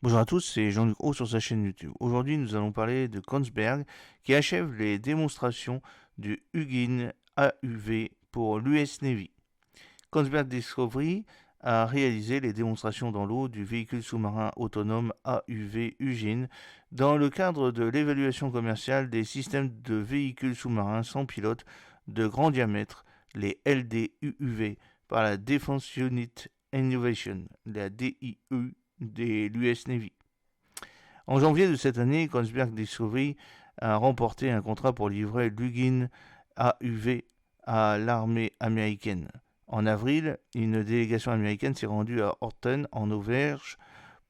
Bonjour à tous, c'est Jean-Luc Haut sur sa chaîne YouTube. Aujourd'hui, nous allons parler de Kongsberg qui achève les démonstrations du Hugin AUV pour l'US Navy. Kongsberg Discovery a réalisé les démonstrations dans l'eau du véhicule sous-marin autonome AUV Hugin dans le cadre de l'évaluation commerciale des systèmes de véhicules sous-marins sans pilote de grand diamètre, les LDUUV, par la Defense Unit Innovation, la DIU de l'US Navy. En janvier de cette année, Kongsberg Discovery a remporté un contrat pour livrer l'Hugin AUV à l'armée américaine. En avril, une délégation américaine s'est rendue à Horten, en Auvergne,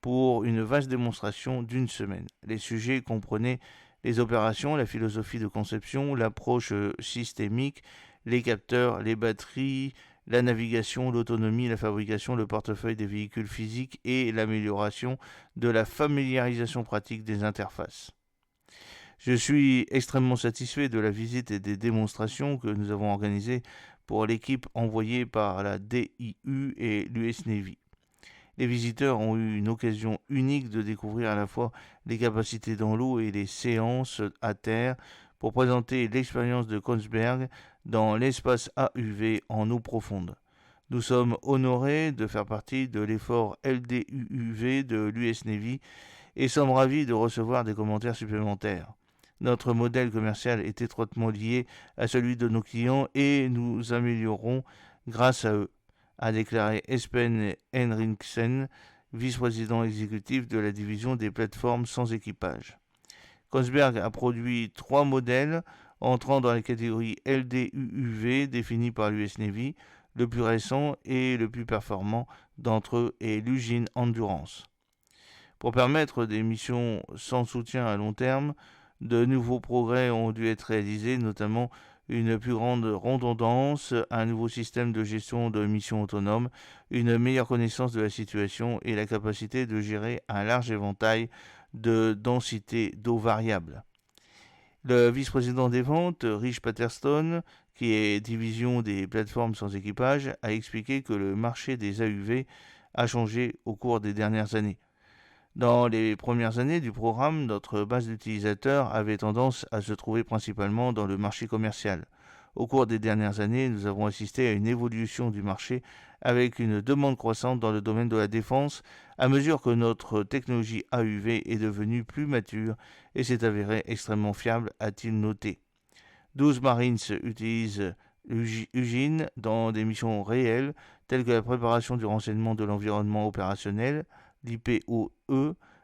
pour une vaste démonstration d'une semaine. Les sujets comprenaient les opérations, la philosophie de conception, l'approche systémique, les capteurs, les batteries, la navigation, l'autonomie, la fabrication, le portefeuille des véhicules physiques et l'amélioration de la familiarisation pratique des interfaces. Je suis extrêmement satisfait de la visite et des démonstrations que nous avons organisées pour l'équipe envoyée par la DIU et l'US Navy. Les visiteurs ont eu une occasion unique de découvrir à la fois les capacités dans l'eau et les séances à terre pour présenter l'expérience de Kongsberg dans l'espace AUV en eau profonde. Nous sommes honorés de faire partie de l'effort LDUUV de l'US Navy et sommes ravis de recevoir des commentaires supplémentaires. Notre modèle commercial est étroitement lié à celui de nos clients et nous améliorons grâce à eux, a déclaré Espen Henriksen, vice-président exécutif de la division des plateformes sans équipage. Kongsberg a produit 3 modèles entrant dans la catégorie LDUUV définie par l'US Navy. Le plus récent et le plus performant d'entre eux est l'Hugin Endurance. Pour permettre des missions sans soutien à long terme, de nouveaux progrès ont dû être réalisés, notamment une plus grande redondance, un nouveau système de gestion de missions autonomes, une meilleure connaissance de la situation et la capacité de gérer un large éventail de densités d'eau variables. Le vice-président des ventes, Rich Patterson, qui est division des plateformes sans équipage, a expliqué que le marché des AUV a changé au cours des dernières années. Dans les premières années du programme, notre base d'utilisateurs avait tendance à se trouver principalement dans le marché commercial. Au cours des dernières années, nous avons assisté à une évolution du marché avec une demande croissante dans le domaine de la défense à mesure que notre technologie AUV est devenue plus mature et s'est avérée extrêmement fiable, a-t-il noté. 12 Marines utilisent Hugin dans des missions réelles telles que la préparation du renseignement de l'environnement opérationnel, l'IPOE,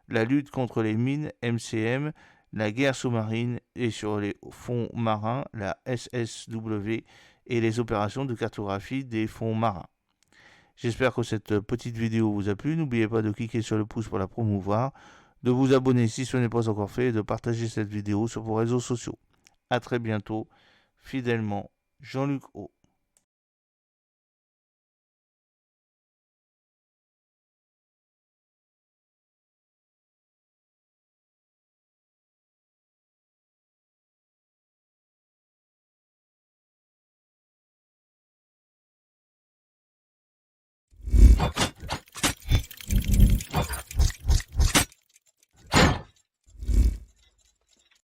la lutte contre les mines, MCM, la guerre sous-marine et sur les fonds marins, la SSW, et les opérations de cartographie des fonds marins. J'espère que cette petite vidéo vous a plu. N'oubliez pas de cliquer sur le pouce pour la promouvoir, de vous abonner si ce n'est pas encore fait et de partager cette vidéo sur vos réseaux sociaux. A très bientôt, fidèlement, Jean-Luc O.